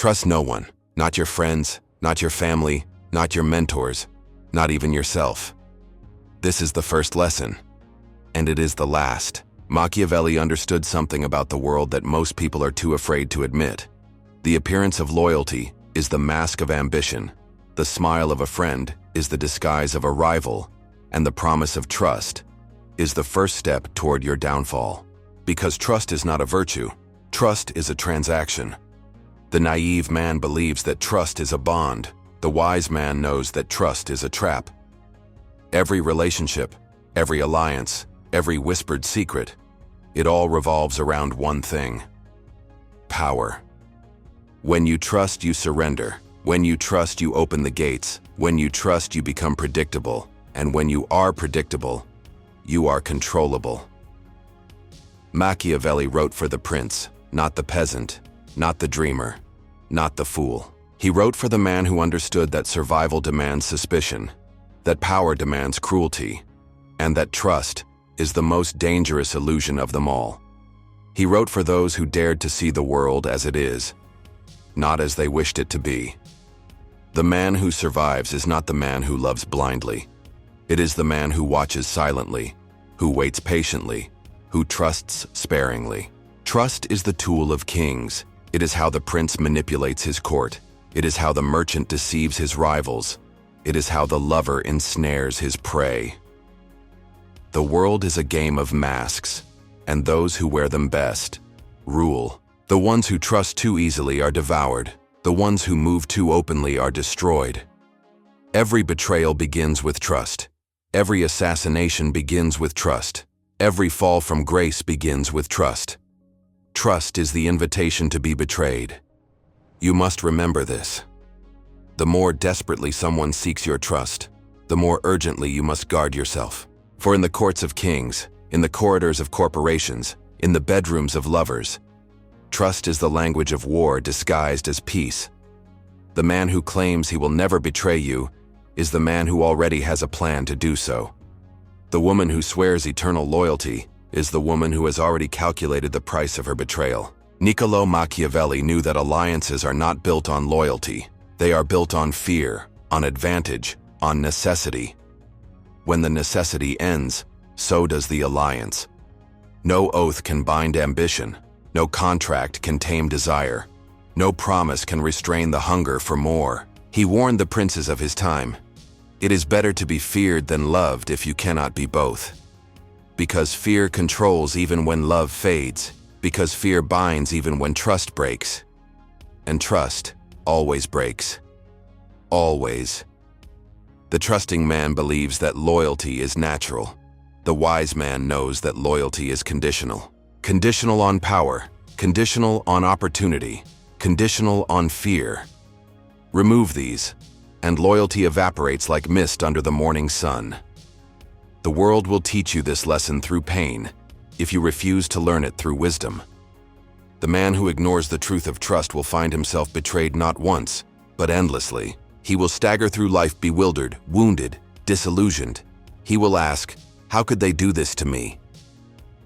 Trust no one, not your friends, not your family, not your mentors, not even yourself. This is the first lesson, and it is the last. Machiavelli understood something about the world that most people are too afraid to admit. The appearance of loyalty is the mask of ambition. The smile of a friend is the disguise of a rival, and the promise of trust is the first step toward your downfall. Because trust is not a virtue, trust is a transaction. The naive man believes that trust is a bond. The wise man knows that trust is a trap. Every relationship, every alliance, every whispered secret, it all revolves around one thing: power. When you trust, you surrender. When you trust, you open the gates. When you trust, you become predictable. And when you are predictable, you are controllable. Machiavelli wrote for the prince, not the peasant, not the dreamer, not the fool. He wrote for the man who understood that survival demands suspicion, that power demands cruelty, and that trust is the most dangerous illusion of them all. He wrote for those who dared to see the world as it is, not as they wished it to be. The man who survives is not the man who loves blindly. It is the man who watches silently, who waits patiently, who trusts sparingly. Trust is the tool of kings. It is how the prince manipulates his court. It is how the merchant deceives his rivals. It is how the lover ensnares his prey. The world is a game of masks, and those who wear them best rule. The ones who trust too easily are devoured. The ones who move too openly are destroyed. Every betrayal begins with trust. Every assassination begins with trust. Every fall from grace begins with trust. Trust is the invitation to be betrayed. You must remember this. The more desperately someone seeks your trust, the more urgently you must guard yourself. For in the courts of kings, in the corridors of corporations, in the bedrooms of lovers, trust is the language of war disguised as peace. The man who claims he will never betray you is the man who already has a plan to do so. The woman who swears eternal loyalty is the woman who has already calculated the price of her betrayal. Niccolò Machiavelli knew that alliances are not built on loyalty. They are built on fear, on advantage, on necessity. When the necessity ends, so does the alliance. No oath can bind ambition. No contract can tame desire. No promise can restrain the hunger for more. He warned the princes of his time, "It is better to be feared than loved if you cannot be both." Because fear controls even when love fades. Because fear binds even when trust breaks. And trust always breaks. Always. The trusting man believes that loyalty is natural. The wise man knows that loyalty is conditional. Conditional on power, conditional on opportunity, conditional on fear. Remove these, and loyalty evaporates like mist under the morning sun. The world will teach you this lesson through pain, if you refuse to learn it through wisdom. The man who ignores the truth of trust will find himself betrayed not once, but endlessly. He will stagger through life bewildered, wounded, disillusioned. He will ask, "How could they do this to me?"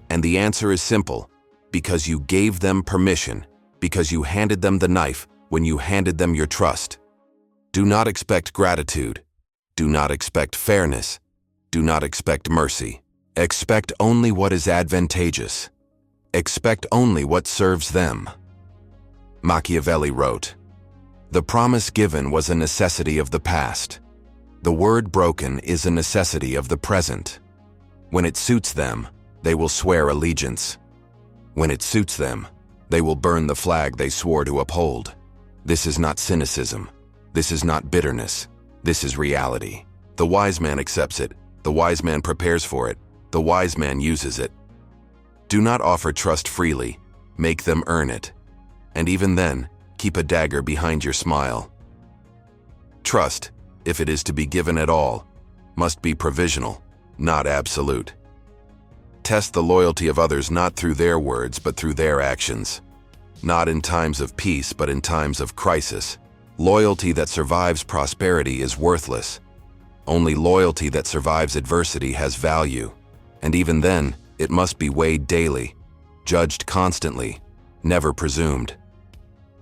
And the answer is simple: because you gave them permission, because you handed them the knife when you handed them your trust. Do not expect gratitude. Do not expect fairness. Do not expect mercy. Expect only what is advantageous. Expect only what serves them. Machiavelli wrote, "The promise given was a necessity of the past. The word broken is a necessity of the present. When it suits them, they will swear allegiance. When it suits them, they will burn the flag they swore to uphold. This is not cynicism. This is not bitterness. This is reality. The wise man accepts it. The wise man prepares for it. The wise man uses it. Do not offer trust freely. Make them earn it. And even then, keep a dagger behind your smile. Trust, if it is to be given at all, must be provisional, not absolute. Test the loyalty of others not through their words but through their actions. Not in times of peace but in times of crisis. Loyalty that survives prosperity is worthless. Only loyalty that survives adversity has value. And even then, it must be weighed daily, judged constantly, never presumed.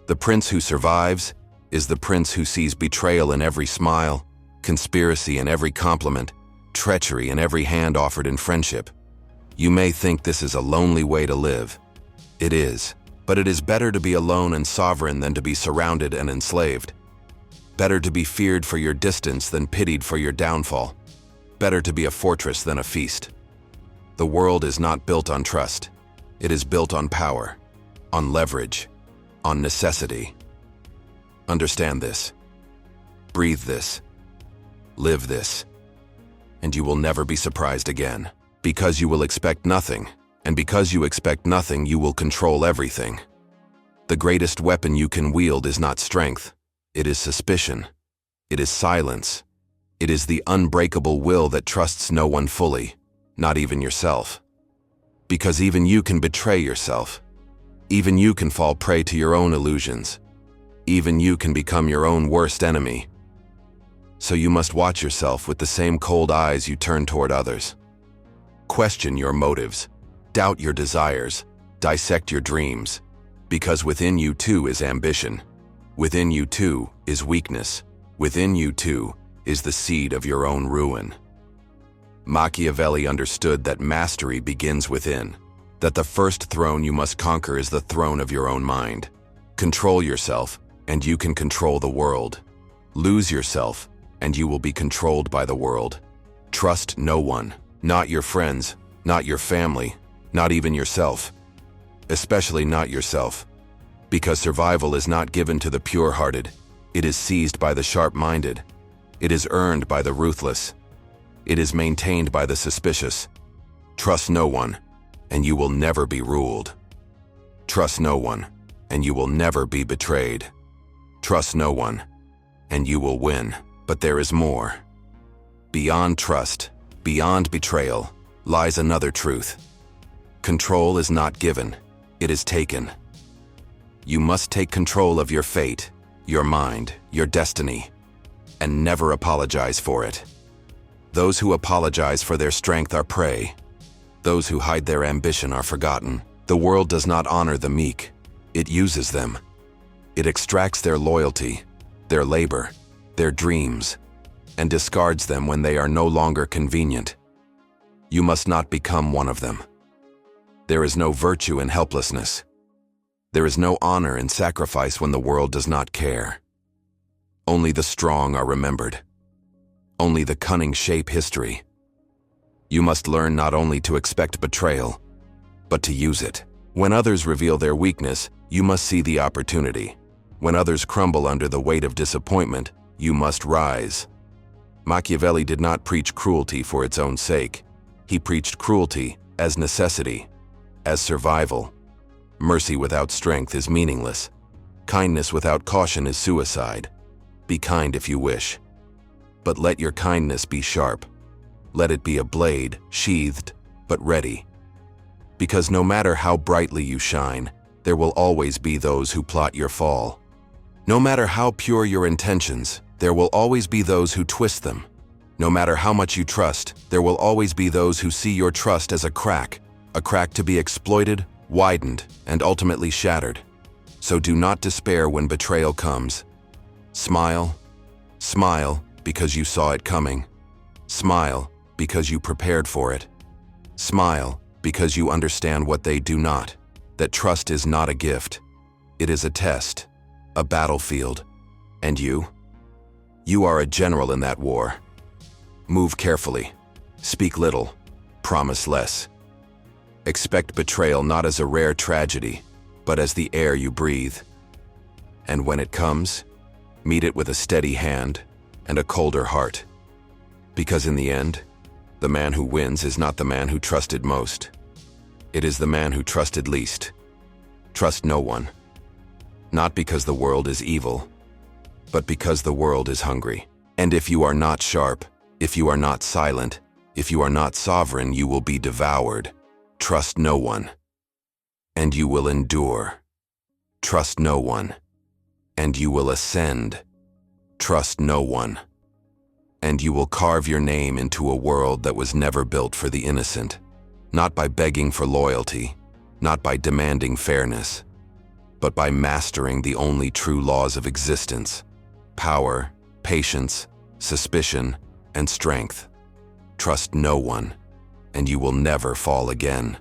The prince who survives is the prince who sees betrayal in every smile, conspiracy in every compliment, treachery in every hand offered in friendship. You may think this is a lonely way to live. It is, but it is better to be alone and sovereign than to be surrounded and enslaved. Better to be feared for your distance than pitied for your downfall. Better to be a fortress than a feast. The world is not built on trust. It is built on power, on leverage, on necessity. Understand this. Breathe this. Live this. And you will never be surprised again. Because you will expect nothing, and because you expect nothing, you will control everything. The greatest weapon you can wield is not strength. It is suspicion. It is silence. It is the unbreakable will that trusts no one fully, not even yourself. Because even you can betray yourself. Even you can fall prey to your own illusions. Even you can become your own worst enemy. So you must watch yourself with the same cold eyes you turn toward others. Question your motives, doubt your desires, dissect your dreams, because within you too is ambition. Within you too is weakness. Within you too is the seed of your own ruin. Machiavelli understood that mastery begins within, that the first throne you must conquer is the throne of your own mind. Control yourself, and you can control the world. Lose yourself, and you will be controlled by the world. Trust no one. Not your friends, not your family, not even yourself. Especially not yourself. Because survival is not given to the pure-hearted. It is seized by the sharp-minded. It is earned by the ruthless. It is maintained by the suspicious. Trust no one, and you will never be ruled. Trust no one, and you will never be betrayed. Trust no one, and you will win. But there is more. Beyond trust, beyond betrayal, lies another truth. Control is not given, it is taken. You must take control of your fate, your mind, your destiny, and never apologize for it. Those who apologize for their strength are prey. Those who hide their ambition are forgotten. The world does not honor the meek. It uses them. It extracts their loyalty, their labor, their dreams, and discards them when they are no longer convenient. You must not become one of them. There is no virtue in helplessness. There is no honor in sacrifice when the world does not care. Only the strong are remembered. Only the cunning shape history. You must learn not only to expect betrayal, but to use it. When others reveal their weakness, you must see the opportunity. When others crumble under the weight of disappointment, you must rise. Machiavelli did not preach cruelty for its own sake. He preached cruelty as necessity, as survival. Mercy without strength is meaningless. Kindness without caution is suicide. Be kind if you wish. But let your kindness be sharp. Let it be a blade, sheathed, but ready. Because no matter how brightly you shine, there will always be those who plot your fall. No matter how pure your intentions, there will always be those who twist them. No matter how much you trust, there will always be those who see your trust as a crack to be exploited, widened, and ultimately shattered. So do not despair when betrayal comes. Smile. Smile because you saw it coming. Smile because you prepared for it. Smile because you understand what they do not, that trust is not a gift. It is a test, a battlefield. And you? You are a general in that war. Move carefully. Speak little. Promise less. Expect betrayal not as a rare tragedy, but as the air you breathe. And when it comes, meet it with a steady hand and a colder heart. Because in the end, the man who wins is not the man who trusted most. It is the man who trusted least. Trust no one. Not because the world is evil, but because the world is hungry. And if you are not sharp, if you are not silent, if you are not sovereign, you will be devoured. Trust no one, and you will endure. Trust no one, and you will ascend. Trust no one, and you will carve your name into a world that was never built for the innocent, not by begging for loyalty, not by demanding fairness, but by mastering the only true laws of existence: power, patience, suspicion, and strength. Trust no one, and you will never fall again.